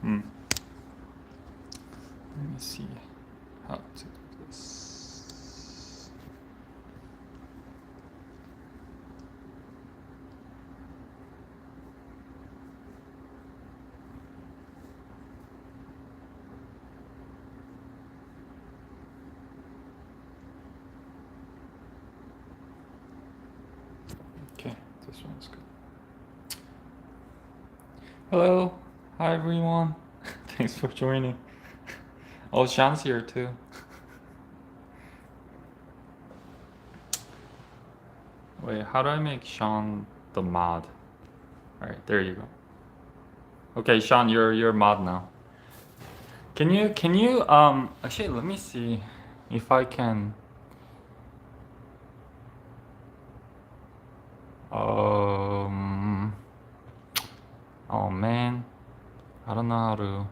Let me see how to do this. Okay, this one's good. Hello, hi everyone. Thanks for joining. Oh, Sean's here too. Wait, how do I make Sean the mod? All right, there you go. Okay, Sean, you're mod now. Can you actually let me see if I can oh man, I don't know how to.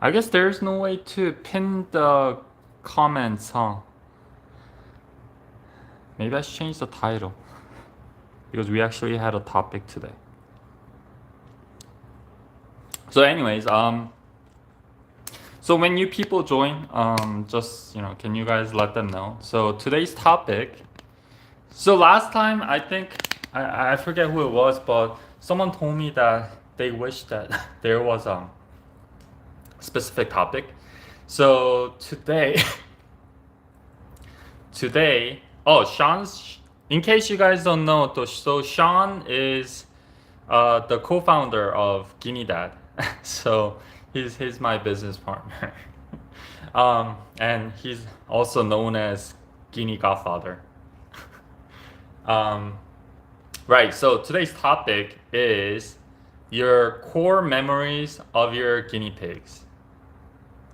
I guess there's no way to pin the comments, huh? Maybe I should change the title because we actually had a topic today. So anyways, so when new people join, just, can you guys let them know? So today's topic, so last time I think, I forget who it was, but someone told me that they wish that there was a specific topic. So today, Sean's, in case you guys don't know, so Sean is the co-founder of GuineaDad. So he's my business partner. And he's also known as Guinea Godfather. Right, so today's topic is your core memories of your guinea pigs.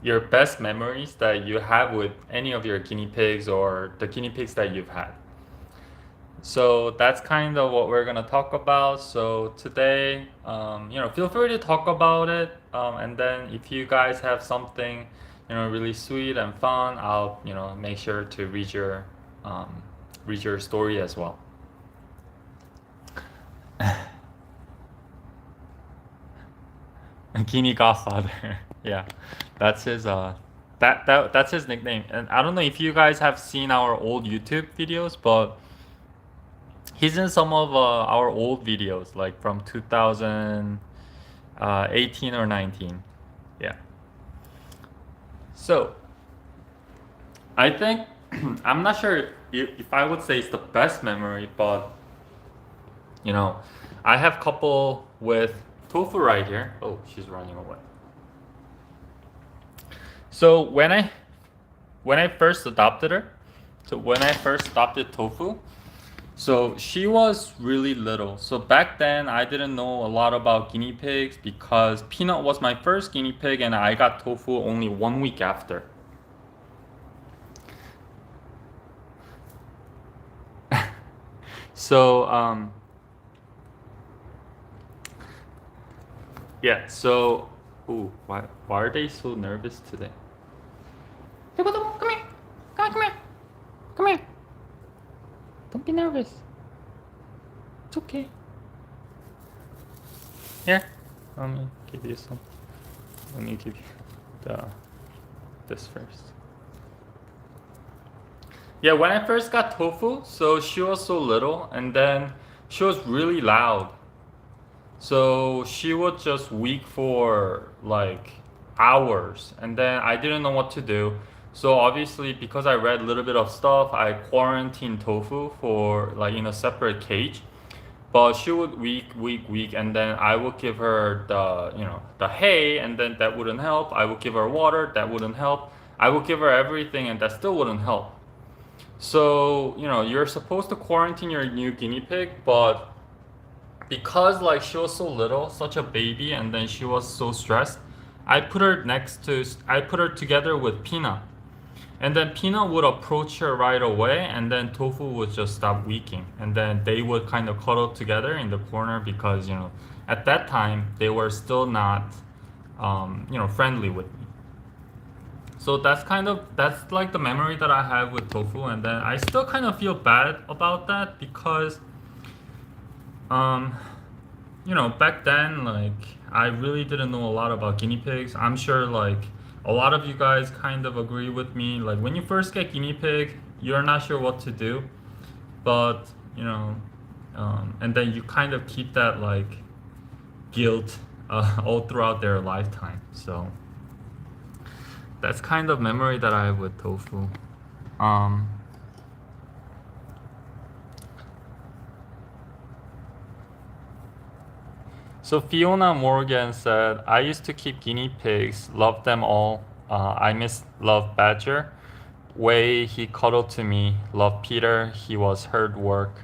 Your best memories that you have with any of your guinea pigs or the guinea pigs that you've had. So that's kind of what we're gonna talk about. So today, feel free to talk about it. And then if you guys have something, really sweet and fun, I'll, make sure to read your story as well. Guinea Godfather. Yeah, that's his that's his nickname. And I don't know if you guys have seen our old YouTube videos, but he's in some of our old videos, like from 2018 or 19. Yeah. So I think I'm not sure if I would say it's the best memory, but I have couple with Tofu right here. Oh, she's running away. So when I first adopted her, so when I first adopted Tofu, so she was really little. So back then I didn't know a lot about guinea pigs because Peanut was my first guinea pig and I got Tofu only 1 week after. So yeah, so why are they so nervous today? Come here. Come here. Come here. Don't be nervous. It's okay. Here, let me give you some. Let me give you this first. Yeah, when I first got Tofu, so she was so little, and then she was really loud. So she would just weep for like hours, and then I didn't know what to do. So obviously, because I read a little bit of stuff, I quarantined Tofu for like in a separate cage. But she would weak, and then I would give her the hay, and then that wouldn't help. I would give her water, that wouldn't help. I would give her everything, and that still wouldn't help. So you're supposed to quarantine your new guinea pig, but because like she was so little, such a baby, and then she was so stressed, I put her together with Peanut. And then Peanut would approach her right away, and then Tofu would just stop weaking. And then they would kind of cuddle together in the corner because, at that time, they were still not, friendly with me. So that's like the memory that I have with Tofu. And then I still kind of feel bad about that because, back then, like, I really didn't know a lot about guinea pigs. I'm sure, like, a lot of you guys kind of agree with me. Like, when you first get guinea pig, you're not sure what to do, but, and then you kind of keep that, like, guilt all throughout their lifetime. So, that's kind of memory that I have with tofu. Um, So Fiona Morgan said, I used to keep guinea pigs, loved them all. I miss Love Badger. Way he cuddled to me, love Peter. He was hard work.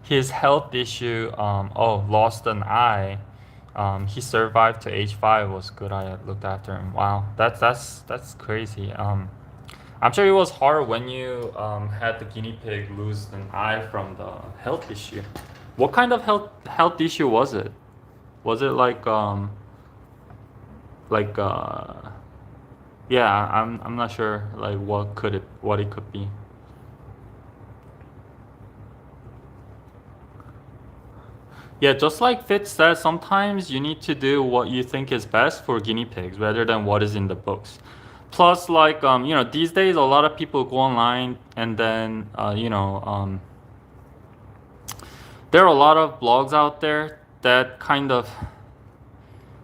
His health issue, lost an eye. He survived to age 5. Was good. I looked after him. Wow, that's crazy. I'm sure it was hard when you had the guinea pig lose an eye from the health issue. What kind of health issue was it? Was it like yeah, I'm not sure like what it could be. Yeah, just like Fitz said, sometimes you need to do what you think is best for guinea pigs rather than what is in the books. Plus, like these days a lot of people go online and then there are a lot of blogs out there that kind of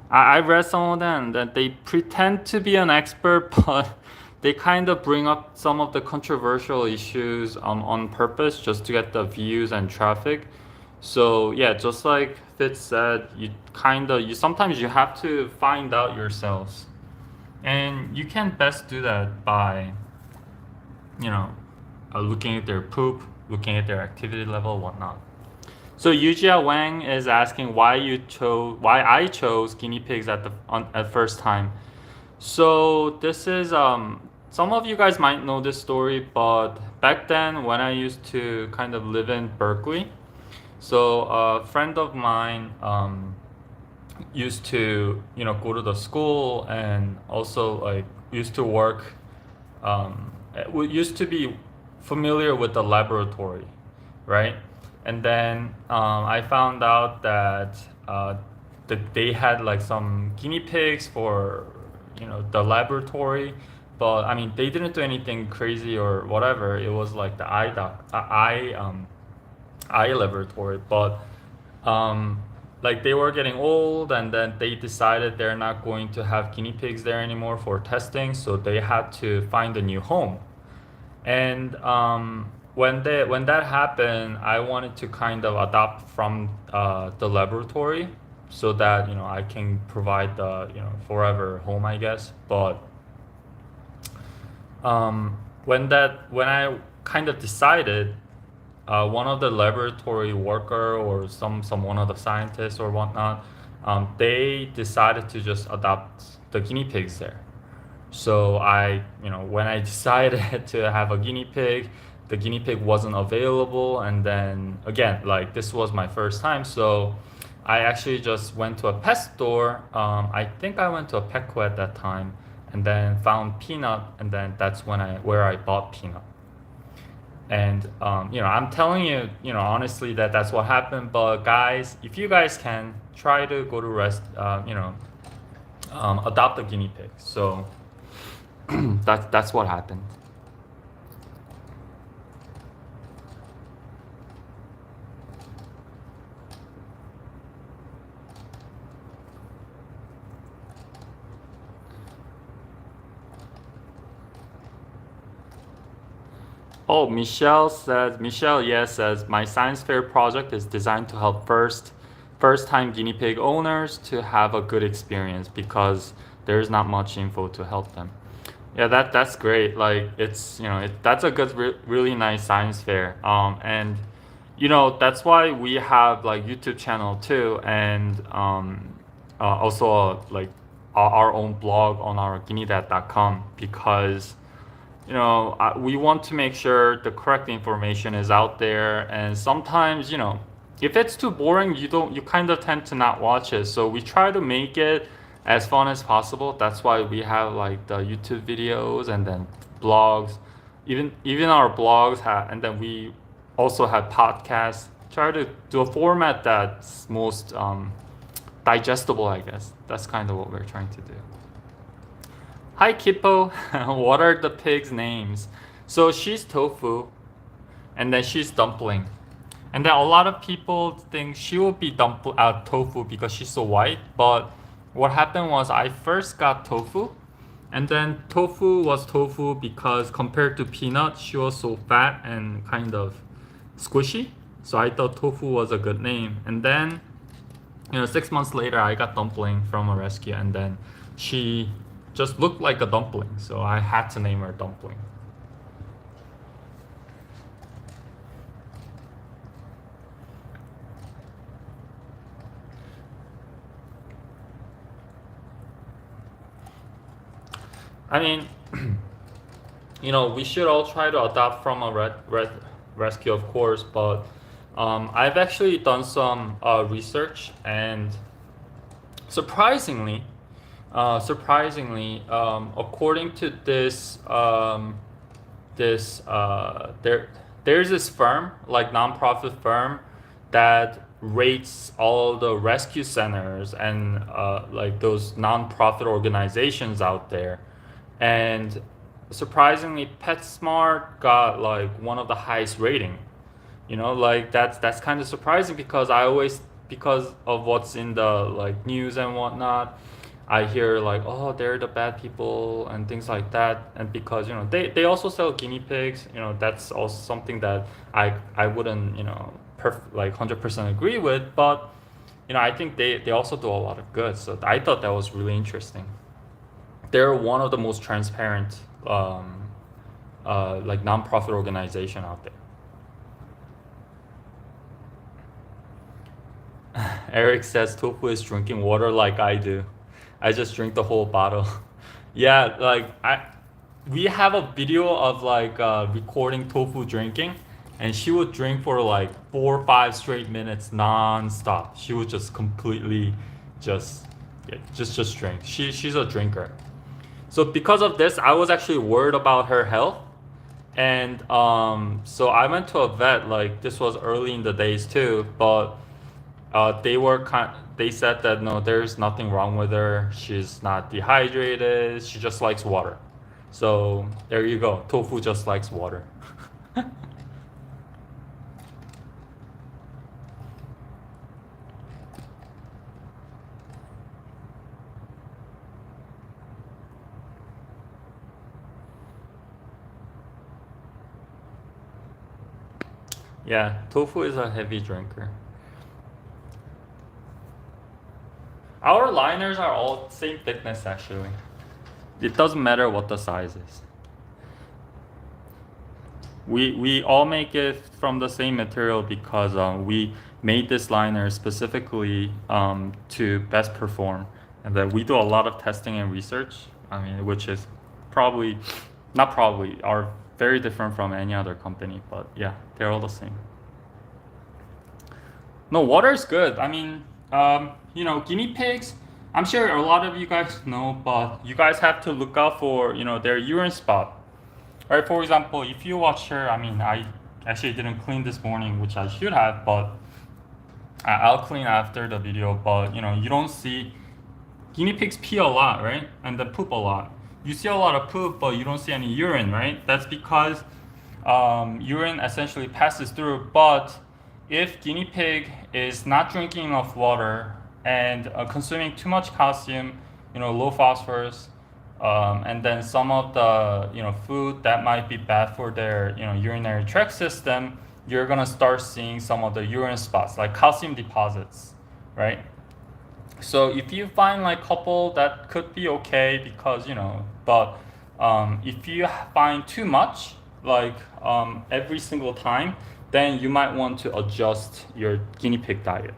I read some of them that they pretend to be an expert, but they kind of bring up some of the controversial issues on purpose just to get the views and traffic. So yeah, just like Fitz said, you sometimes you have to find out yourselves, and you can best do that by you know looking at their poop, looking at their activity level, whatnot. So Yujia Wang is asking why I chose guinea pigs at first time. So this is some of you guys might know this story, but back then when I used to kind of live in Berkeley, so a friend of mine used to go to the school and also like used to work used to be familiar with the laboratory, right? And then I found out that they had like some guinea pigs for the laboratory, but I mean they didn't do anything crazy or whatever. It was like the eye laboratory, but like they were getting old, and then they decided they're not going to have guinea pigs there anymore for testing, so they had to find a new home. And when that happened, I wanted to kind of adopt from the laboratory so that I can provide the forever home, I guess. But when I kind of decided, one of the laboratory worker or some one of the scientists or whatnot, they decided to just adopt the guinea pigs there. So when I decided to have a guinea pig, the guinea pig wasn't available, and then again, like this was my first time, so I actually just went to a pet store. I think I went to a Petco at that time, and then found Peanut, and then that's where I bought Peanut. And I'm telling you, honestly, that's what happened. But guys, if you guys can try to go to adopt a guinea pig. So that's what happened. Oh, Michelle, yes, says my science fair project is designed to help first time guinea pig owners to have a good experience because there's not much info to help them. Yeah, that's great. Like it's that's a good really nice science fair. And that's why we have like YouTube channel too, and also like our own blog on our GuineaDad.com, because we want to make sure the correct information is out there. And sometimes if it's too boring, you kind of tend to not watch it. So we try to make it as fun as possible. That's why we have like the YouTube videos and then blogs. Even our blogs have, and then we also have podcasts try to do a format that's most digestible, I guess. That's kind of what we're trying to do. Hi Kippo, what are the pigs' names? So she's Tofu, and then she's Dumpling. And then a lot of people think she will be Tofu because she's so white. But what happened was I first got Tofu, and then Tofu was Tofu because compared to Peanut, she was so fat and kind of squishy. So I thought Tofu was a good name. And then, 6 months later, I got Dumpling from a rescue, and then she just looked like a dumpling. So I had to name her Dumpling. I mean, we should all try to adopt from a rescue, of course, but I've actually done some research, and surprisingly, according to there's this firm, like nonprofit firm, that rates all the rescue centers and like those nonprofit organizations out there. And surprisingly, PetSmart got like one of the highest rating. Like that's kind of surprising because because of what's in the like news and whatnot, I hear like, oh, they're the bad people and things like that. And because they also sell guinea pigs, that's also something that I wouldn't like 100% agree with, but I think they also do a lot of good. So I thought that was really interesting. They're one of the most transparent like nonprofit organization out there. Eric says Tofu is drinking water like I do. I just drink the whole bottle. Yeah, like we have a video of like recording Tofu drinking, and she would drink for like 4 or 5 straight minutes non-stop. She would just completely just drink. She's a drinker. So because of this, I was actually worried about her health, and so I went to a vet. Like this was early in the days too, but they said that no, there's nothing wrong with her. She's not dehydrated. She just likes water. So there you go. Tofu just likes water. Yeah, Tofu is a heavy drinker. Our liners are all same thickness actually. It doesn't matter what the size is. We all make it from the same material because we made this liner specifically to best perform, and then we do a lot of testing and research. I mean, which is probably not probably are very different from any other company, but yeah, they're all the same. No, water is good. I mean, guinea pigs. I'm sure a lot of you guys know, but you guys have to look out for their urine spot. Right, for example, if you watch her, I mean, I actually didn't clean this morning, which I should have, but I'll clean after the video. But you don't see guinea pigs pee a lot, right? And then poop a lot. You see a lot of poop, but you don't see any urine, right? That's because urine essentially passes through. But if guinea pig is not drinking enough water and consuming too much calcium, low phosphorus, and then some of the food that might be bad for their urinary tract system, you're gonna start seeing some of the urine spots like calcium deposits, right? So if you find like couple, that could be okay because but if you find too much like every single time, then you might want to adjust your guinea pig diet.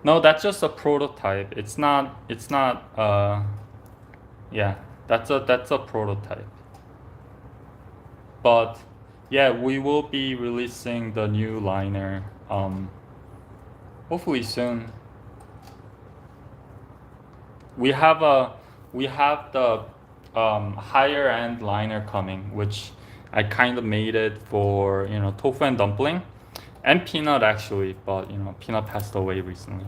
No, that's just a prototype. It's not. Yeah, that's a prototype. But yeah, we will be releasing the new liner. Hopefully soon. We have the higher end liner coming, which I kind of made it for, tofu and dumpling and peanut actually, but peanut passed away recently.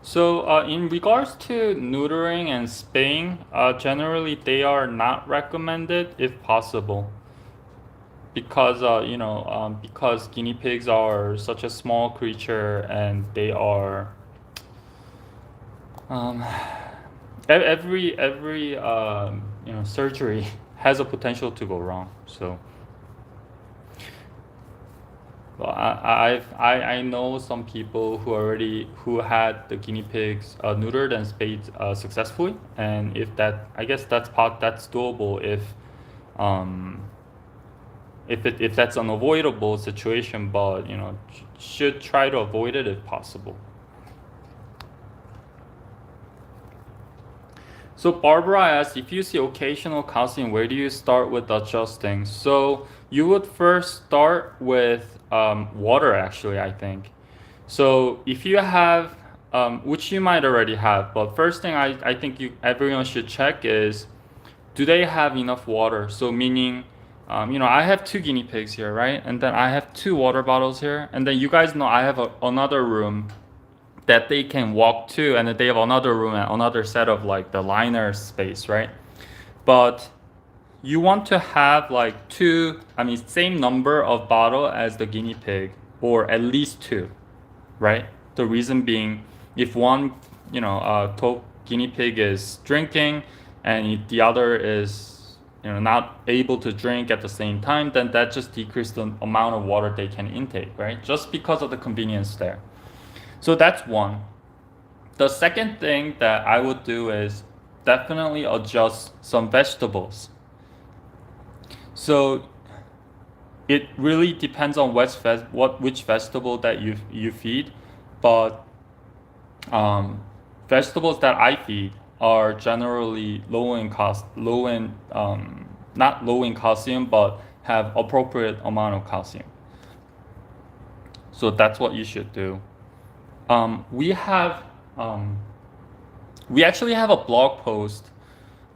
So, in regards to neutering and spaying, generally they are not recommended if possible, because because guinea pigs are such a small creature and they are um, every surgery has a potential to go wrong. So. Well, I know some people who had the guinea pigs neutered and spayed successfully, and if that I guess that's doable um if that's an avoidable situation, but should try to avoid it if possible. So Barbara asked, if you see occasional calcium, where do you start with adjusting? So you would first start with water, actually, I think. So if you have, which you might already have, but first thing I think everyone should check is, do they have enough water? So meaning, I have 2 guinea pigs here, right? And then I have 2 water bottles here. And then you guys know I have another room that they can walk to, and then they have another room and another set of like the liner space, right? But you want to have like same number of bottle as the guinea pig, or at least 2, right? The reason being, if one, guinea pig is drinking and the other is, not able to drink at the same time, then that just decreases the amount of water they can intake, right? Just because of the convenience there. So that's one. The second thing that I would do is definitely adjust some vegetables. So it really depends on which vegetable that you feed, but vegetables that I feed are generally not low in calcium, but have appropriate amount of calcium. So that's what you should do. We actually have a blog post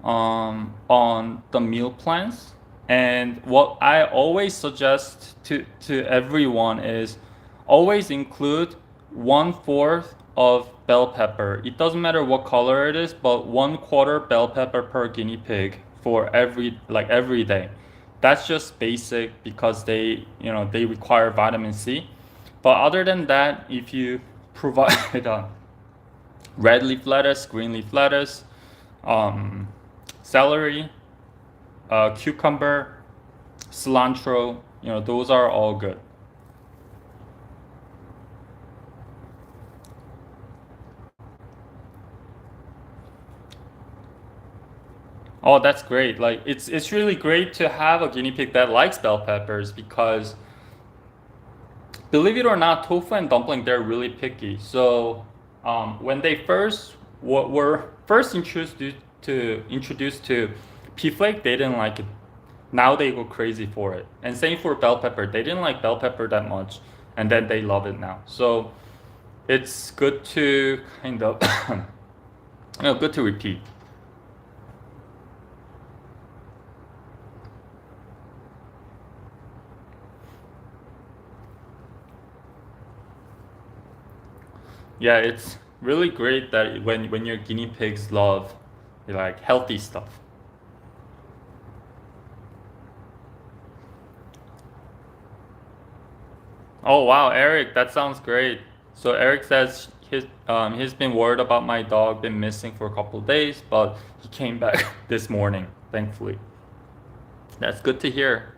on the meal plans, and what I always suggest to everyone is always include 1/4 of bell pepper. It doesn't matter what color it is, but 1/4 bell pepper per guinea pig for every day. That's just basic because they require vitamin C. But other than that, if you provide red leaf lettuce, green leaf lettuce, celery, cucumber, cilantro, those are all good. Oh, that's great. Like it's really great to have a guinea pig that likes bell peppers, because believe it or not, tofu and dumpling, they're really picky. So when they were first introduced to pea flake, they didn't like it. Now they go crazy for it. And same for bell pepper. They didn't like bell pepper that much, and then they love it now. So it's good to kind of good to repeat. Yeah, it's really great that when your guinea pigs love like healthy stuff. Oh wow, Eric, that sounds great. So Eric says he's been worried about my dog, been missing for a couple of days, but he came back this morning, thankfully. That's good to hear.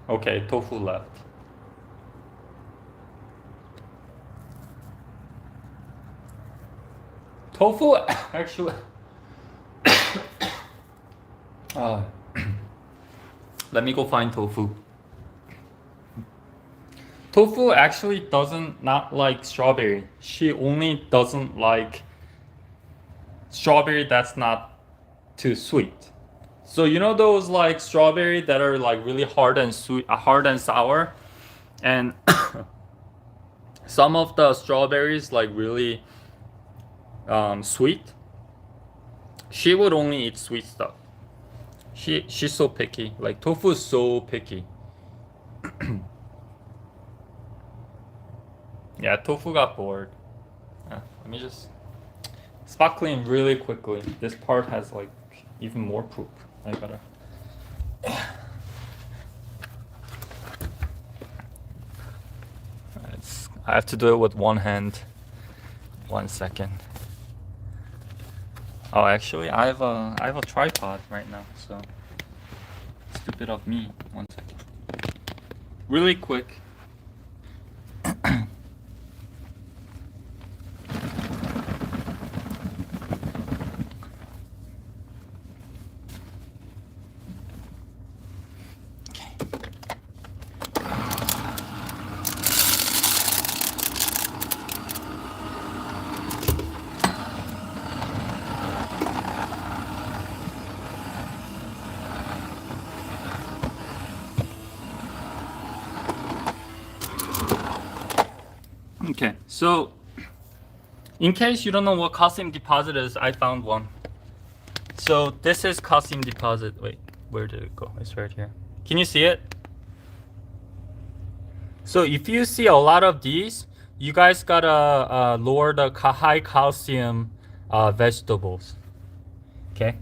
Okay, tofu left. Tofu actually uh, let me go find tofu. Tofu actually doesn't not like strawberry. She only doesn't like strawberry that's not too sweet. So you know those like strawberry that are like really hard and sweet, hard and sour, and some of the strawberries like really sweet. She would only eat sweet stuff. She's so picky. Like tofu is so picky. Yeah, tofu got bored. Let me just spot clean really quickly. This part has like even more poop. I gotta. I have to do it with one hand. 1 second. Oh, actually, I have a tripod right now, so stupid of me. 1 second. Really quick. Okay, so in case you don't know what calcium deposit is, I found one. So this is calcium deposit. Wait, where did it go? It's right here. Can you see it? So if you see a lot of these, you guys gotta lower the high calcium vegetables. Okay.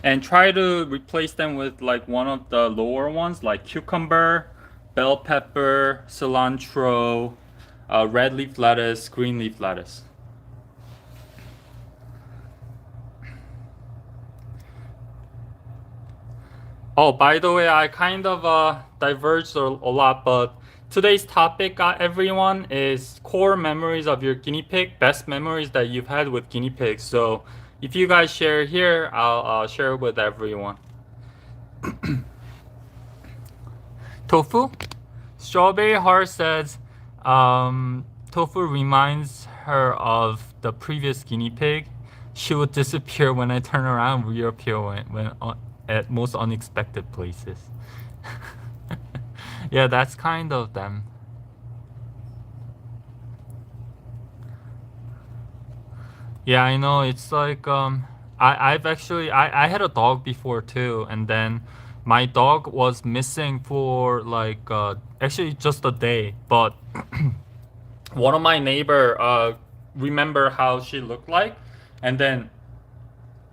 And try to replace them with like one of the lower ones, like cucumber, bell pepper, cilantro, red leaf lettuce, green leaf lettuce. Oh, by the way, I kind of diverged a lot, but today's topic, everyone, is core memories of your guinea pig, best memories that you've had with guinea pigs. So if you guys share here, I'll share it with everyone. Tofu? Strawberry Heart says, tofu reminds her of the previous guinea pig. She would disappear when I turn around, reappear when at most unexpected places. Yeah, that's kind of them. Yeah, I know. It's like I've actually I had a dog before too, and then my dog was missing for like actually just a day, but one of my neighbor remember how she looked like, and then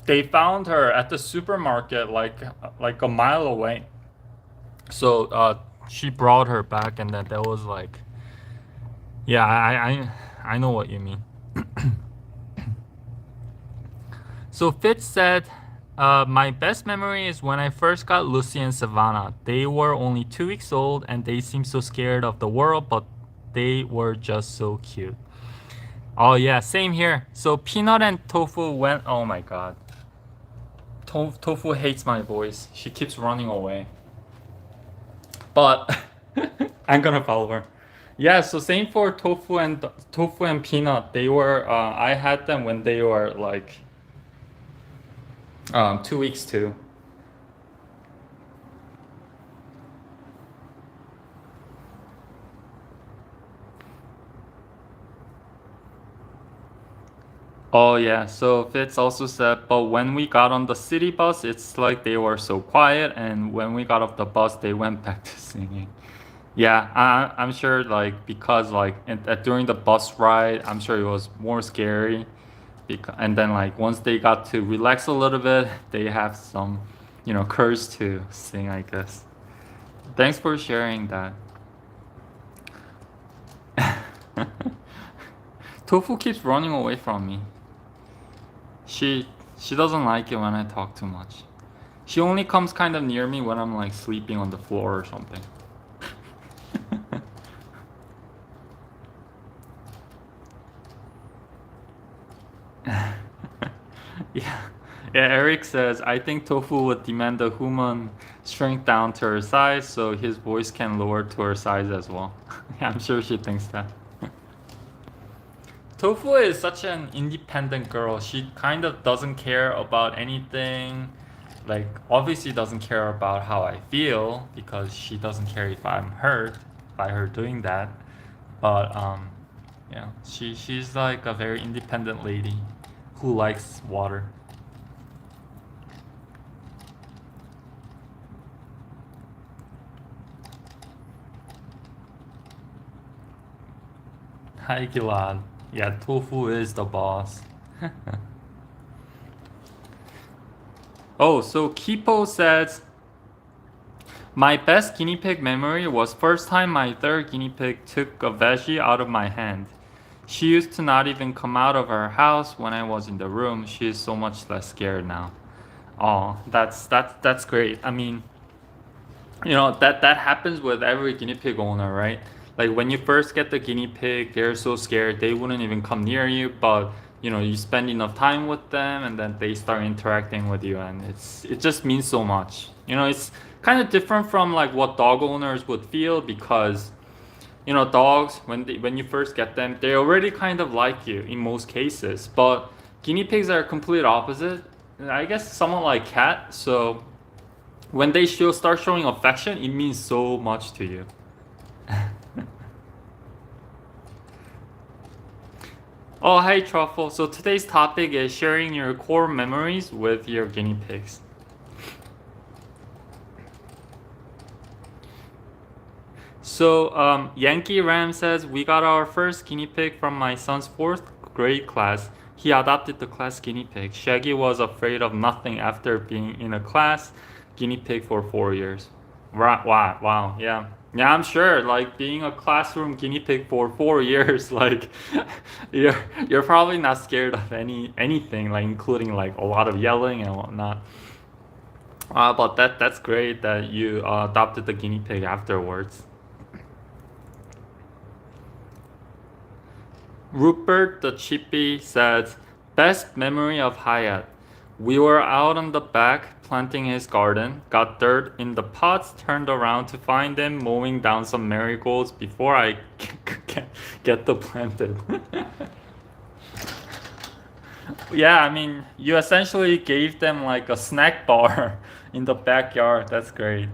they found her at the supermarket like a mile away. So she brought her back, and then that was like, yeah, I know what you mean. So Fitz said, my best memory is when I first got Lucy and Savannah. They were only 2 weeks old and they seemed so scared of the world, but they were just so cute. Oh yeah, same here. So Peanut and Tofu went, oh my god. Tofu hates my voice. She keeps running away. But I'm gonna follow her. Yeah, so same for Tofu and Peanut. They were I had them when they were like 2 weeks too. Oh yeah, so Fitz also said, but when we got on the city bus, it's like they were so quiet, and when we got off the bus, they went back to singing. Yeah, I'm sure like because like during the bus ride, I'm sure it was more scary. And then like once they got to relax a little bit, they have some, courage to sing, I guess. Thanks for sharing that. Tofu keeps running away from me. She doesn't like it when I talk too much. She only comes kind of near me when I'm like sleeping on the floor or something. Yeah. Yeah, Eric says, I think Tofu would demand the human shrink down to her size so his voice can lower to her size as well. Yeah, I'm sure she thinks that. Tofu is such an independent girl. She kind of doesn't care about anything. Like, obviously doesn't care about how I feel because she doesn't care if I'm hurt by her doing that. But yeah, she's like a very independent lady who likes water. Hi Gilad. Yeah, Tofu is the boss. Oh, so Kipo says my best guinea pig memory was first time my third guinea pig took a veggie out of my hand. She used to not even come out of her house when I was in the room. She is so much less scared now. Oh, that's great. I mean, that happens with every guinea pig owner, right? Like when you first get the guinea pig, they're so scared they wouldn't even come near you, but you spend enough time with them and then they start interacting with you and it just means so much. It's kind of different from like what dog owners would feel because dogs when you first get them, they already kind of like you in most cases, but guinea pigs are complete opposite. I guess somewhat like cat, so when they start showing affection, it means so much to you. Oh, hi Truffle. So today's topic is sharing your core memories with your guinea pigs. So Yankee Ram says we got our first guinea pig from my son's fourth grade class. He adopted the class guinea pig. Shaggy was afraid of nothing after being in a class guinea pig for 4 years. Wow, wow, yeah. Yeah, I'm sure. Like being a classroom guinea pig for 4 years, like you're probably not scared of anything, like including like a lot of yelling and whatnot. But that's great that you adopted the guinea pig afterwards. Rupert the Chippy says, best memory of Hyatt. We were out on the back planting his garden, got dirt in the pots, turned around to find him mowing down some marigolds before I get the planted. Yeah, I mean, you essentially gave them like a snack bar in the backyard. That's great.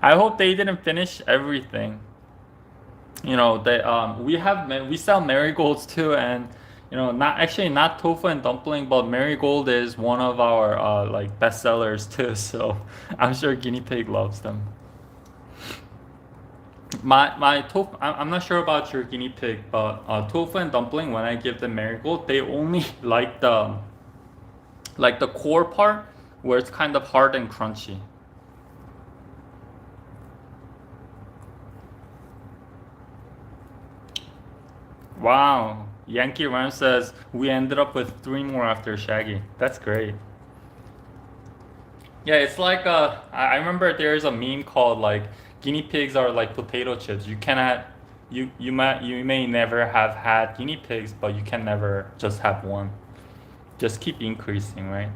I hope they didn't finish everything. They we sell marigolds too, and not tofu and dumpling, but marigold is one of our like best sellers too. So I'm sure guinea pig loves them. My tofu, I'm not sure about your guinea pig, but tofu and dumpling, when I give them marigold, they only like the core part where it's kind of hard and crunchy. Wow. Yankee Ram says we ended up with three more after Shaggy. That's great. Yeah, it's like I remember there's a meme called like guinea pigs are like potato chips. You cannot you may never have had guinea pigs, but you can never just have one. Just keep increasing, right?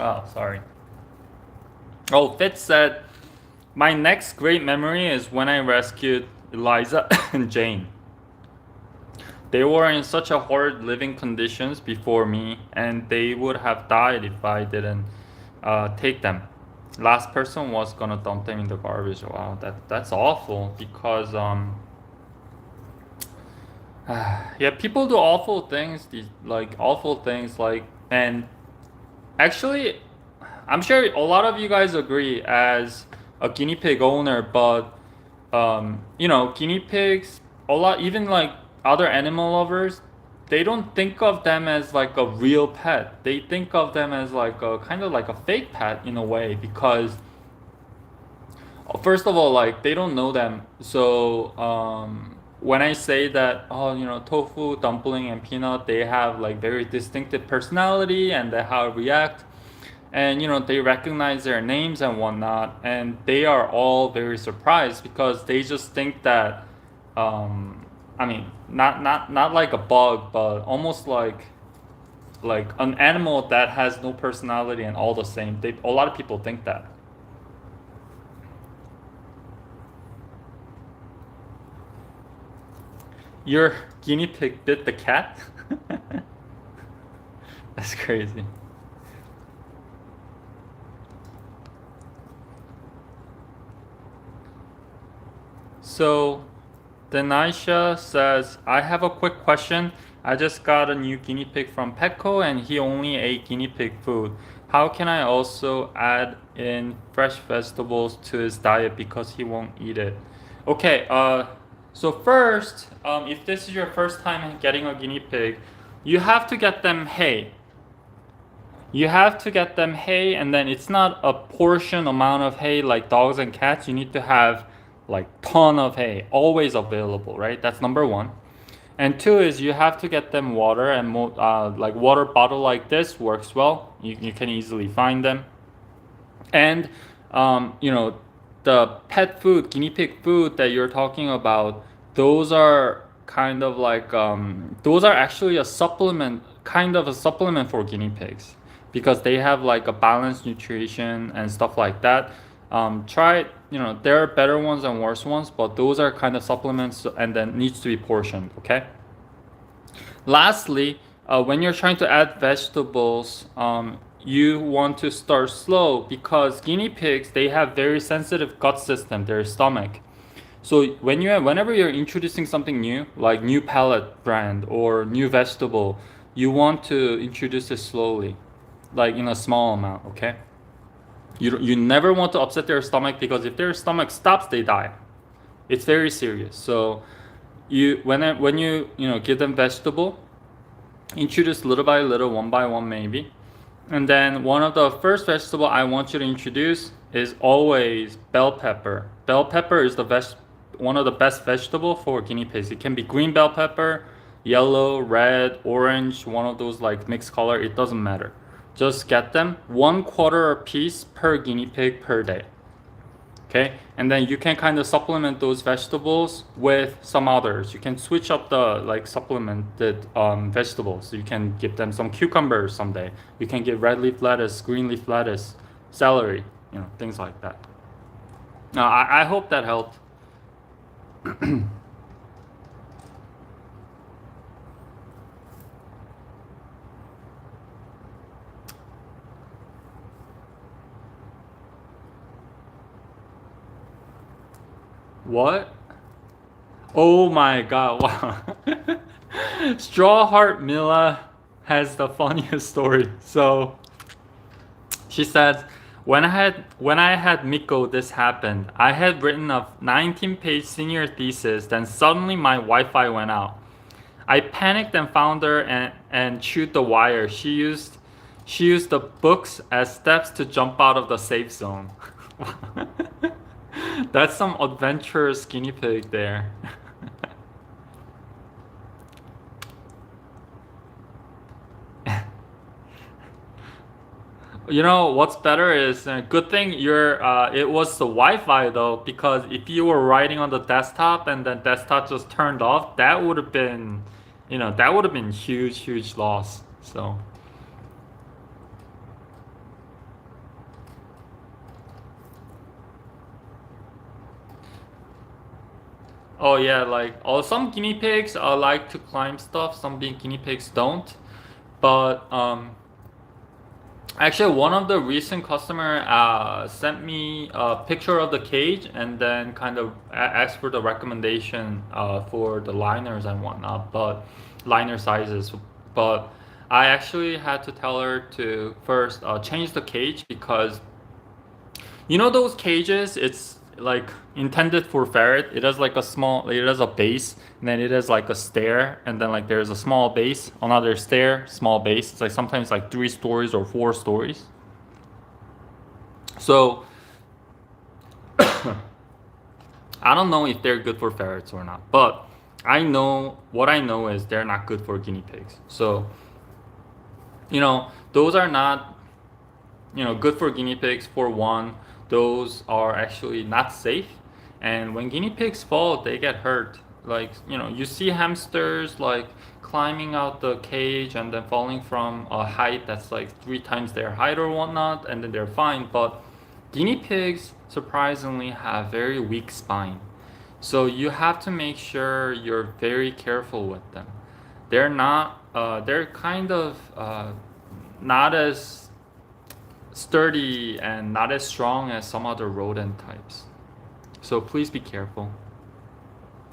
Oh, sorry. Oh, Fitz said my next great memory is when I rescued Eliza and Jane. They were in such a horrid living conditions before me, and they would have died if I didn't take them. Last person was gonna dump them in the garbage. Wow, that's awful because yeah, people do awful things. These like awful things like and actually, I'm sure a lot of you guys agree as a guinea pig owner, but guinea pigs, a lot, even like other animal lovers, they don't think of them as like a real pet. They think of them as like a kind of like a fake pet in a way because first of all, like they don't know them. So when I say that, oh, tofu, dumpling, and peanut, they have like very distinctive personality and they how react. and they recognize their names and whatnot, and they are all very surprised because they just think that, I mean, not like a bug, but almost like an animal that has no personality and all the same. A lot of people think that. Your guinea pig bit the cat? That's crazy. So, Denisha says, I have a quick question. I just got a new guinea pig from Petco and he only ate guinea pig food. How can I also add in fresh vegetables to his diet because he won't eat it? Okay, so first, if this is your first time getting a guinea pig, you have to get them hay. You have to get them hay, and then it's not a portion amount of hay like dogs and cats. You need to have like ton of hay always available, right? That's number one. And two is you have to get them water, and like water bottle like this works well. You can easily find them. And the pet food, guinea pig food that you're talking about, those are kind of like those are actually a supplement, kind of a supplement for guinea pigs because they have like a balanced nutrition and stuff like that. Try it. There are better ones and worse ones, but those are kind of supplements and then needs to be portioned. Okay. Lastly, when you're trying to add vegetables, you want to start slow because guinea pigs, they have very sensitive gut system, their stomach. So whenever you're introducing something new, like new pellet brand or new vegetable, you want to introduce it slowly, like in a small amount. Okay. You never want to upset their stomach because if their stomach stops, they die. It's very serious. So when you give them vegetable, introduce little by little, one by one maybe. And then one of the first vegetable I want you to introduce is always bell pepper. Bell pepper is one of the best vegetable for guinea pigs. It can be green bell pepper, yellow, red, orange, one of those like mixed color. It doesn't matter. Just get them 1/4 a piece per guinea pig per day. Okay, and then you can kind of supplement those vegetables with some others. You can switch up the like supplemented vegetables. You can give them some cucumbers someday. You can give red leaf lettuce, green leaf lettuce, celery, things like that. Now, I hope that helped. What? Oh my god, wow. Straw Heart Mila has the funniest story. So she says, when I had Miko, this happened. I had written a 19-page senior thesis, then suddenly my Wi-Fi went out. I panicked and found her and chewed the wire. She used the books as steps to jump out of the safe zone. That's some adventurous guinea pig there. What's better is good thing it was the Wi-Fi though, because if you were writing on the desktop and then desktop just turned off, that would have been, huge loss. So. Oh yeah, some guinea pigs like to climb stuff. Some guinea pigs don't. But actually, one of the recent customer sent me a picture of the cage and then kind of asked for the recommendation for the liners and whatnot, but liner sizes. But I actually had to tell her to first change the cage because those cages, it's like intended for ferret. It has a base, and then it has like a stair, and then like there's a small base, another stair, small base. It's like sometimes like 3 stories or 4 stories. So I don't know if they're good for ferrets or not, but what I know is they're not good for guinea pigs. So those are not good for guinea pigs. For one, those are actually not safe, and when guinea pigs fall, they get hurt. Like, you see hamsters like climbing out the cage and then falling from a height that's like 3 times their height or whatnot, and then they're fine. But guinea pigs surprisingly have very weak spine, so you have to make sure you're very careful with them. They're not. They're kind of not as sturdy and not as strong as some other rodent types. So please be careful.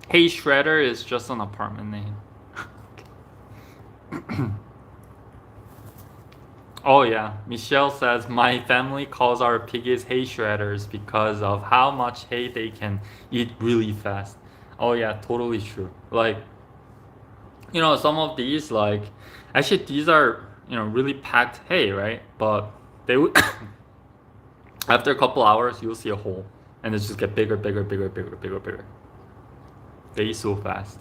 Hey Shredder is just an apartment name. Oh yeah, Michelle says my family calls our piggies hay shredders because of how much hay they can eat really fast. Oh yeah, totally true. Like, some of these, like, actually these are, really packed hay, right? But they would after a couple hours you'll see a hole and it just get bigger, bigger, bigger, bigger, bigger, bigger. They eat so fast.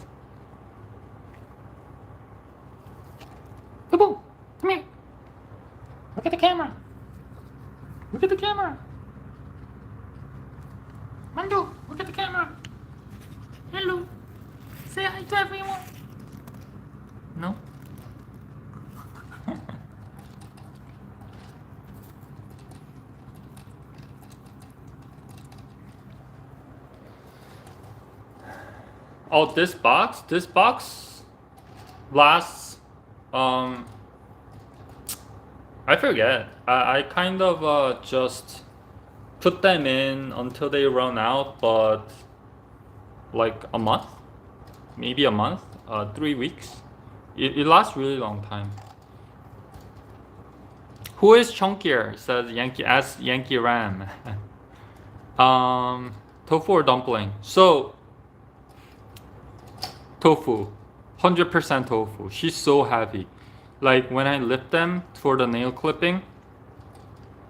Kaboom! Come here. Look at the camera. Look at the camera. Mando, look at the camera. Hello. Say hi to everyone. No? Oh, this box? This box lasts, I forget. I kind of just put them in until they run out, but like a month, maybe a month, 3 weeks. It lasts really long time. Who is chunkier? Says Yankee. Ask Yankee Ram. Tofu or dumpling? So tofu, 100% tofu. She's so heavy. Like when I lift them for the nail clipping,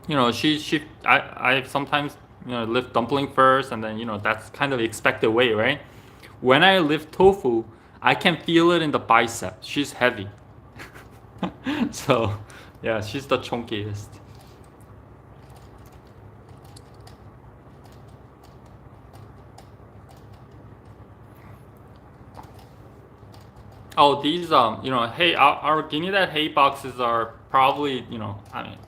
I sometimes lift dumpling first, and then that's kind of expected way, right? When I lift tofu, I can feel it in the bicep. She's heavy. So yeah, she's the chunkiest. Oh, these hey, our GuineaDad hay boxes are probably, I mean,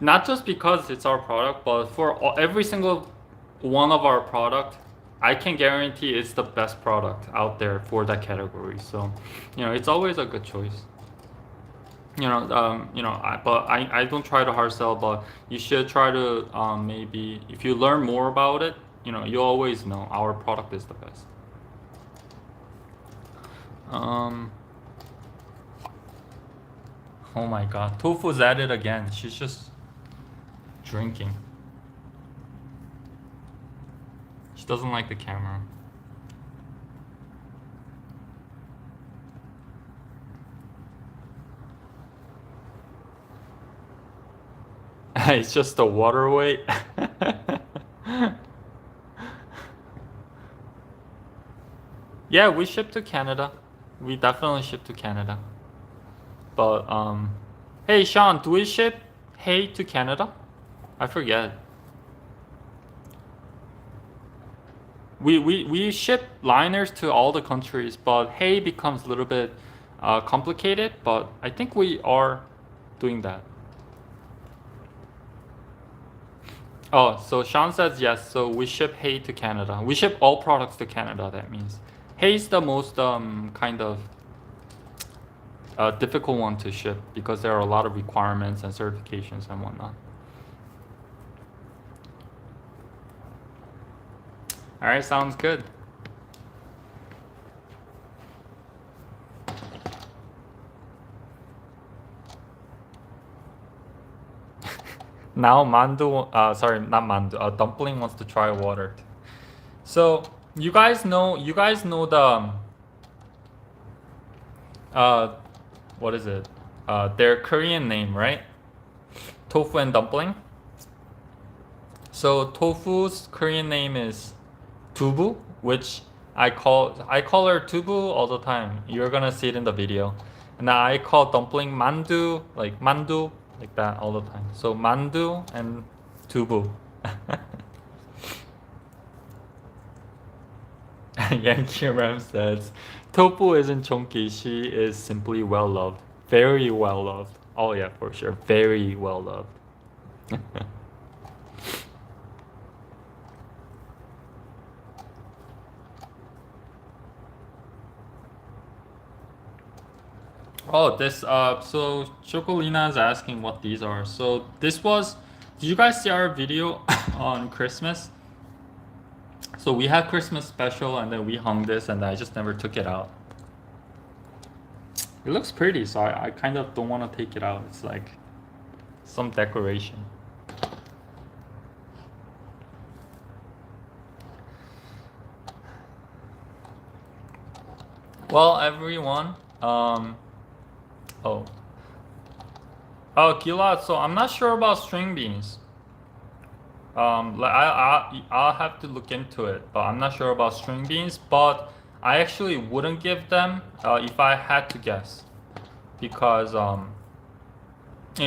not just because it's our product, but for every single one of our product, I can guarantee it's the best product out there for that category. So, it's always a good choice. I don't try to hard sell, but you should try to maybe if you learn more about it, you always know our product is the best. Oh my god, Tofu's at it again. She's just drinking. She doesn't like the camera. It's just a water weight. Yeah, we ship to Canada. We definitely ship to Canada. But hey Sean, do we ship hay to Canada? I forget. We ship liners to all the countries, but hay becomes a little bit complicated. But I think we are doing that. Oh, so Sean says yes. So we ship hay to Canada. We ship all products to Canada. That means hay is the most kind of difficult one to ship because there are a lot of requirements and certifications and whatnot. All right, sounds good. Now Mandu, sorry, not Mandu, Dumpling wants to try water. So you guys know the what is it? Their Korean name, right? Tofu and dumpling. So tofu's Korean name is 두부, which I call her tubu all the time. You're gonna see it in the video. And I call dumpling mandu, like mandu. like that all the time. So mandu and tubu. Yankee Ram says, tofu isn't chunky. She is simply well loved, very well loved. Oh yeah, for sure, very well loved. Oh, this so Chocolina is asking what these are. So this was, did you guys see our video on Christmas? So we had Christmas special and then we hung this and I just never took it out. It looks pretty, so I kind of don't want to take it out. It's like some decoration. Well, everyone, oh. Oh, Gilad, so I'm not sure about string beans. I'll have to look into it, but I'm not sure about string beans. But I actually wouldn't give them if I had to guess, because yeah,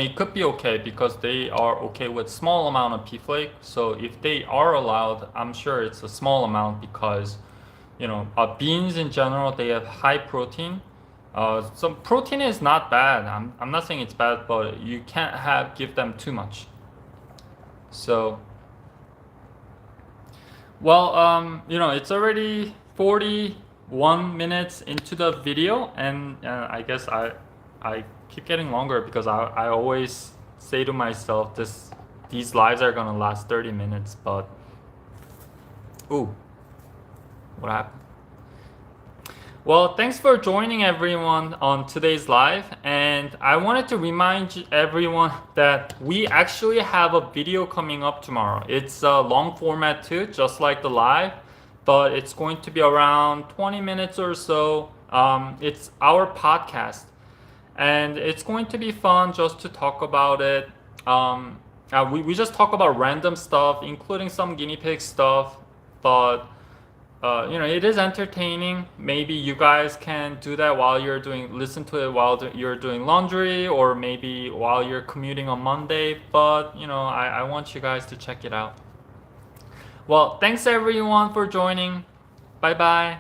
it could be okay because they are okay with small amount of pea flake. So if they are allowed, I'm sure it's a small amount because, you know, beans in general they have high protein. Some protein is not bad. I'm not saying it's bad, but you can't give them too much. So. Well, you know, it's already 41 minutes into the video, and I guess I keep getting longer because I always say to myself these lives are gonna last 30 minutes, but ooh, what happened? Well, thanks for joining everyone on today's live, and I wanted to remind everyone that we actually have a video coming up tomorrow. It's a long format too, just like the live, but it's going to be around 20 minutes or so. It's our podcast, and it's going to be fun just to talk about it. We just talk about random stuff, including some guinea pig stuff, but you know, it is entertaining. Maybe you guys can do that while listen to it while you're doing laundry, or maybe while you're commuting on Monday. But, you know, I want you guys to check it out. Well, thanks everyone for joining. Bye bye.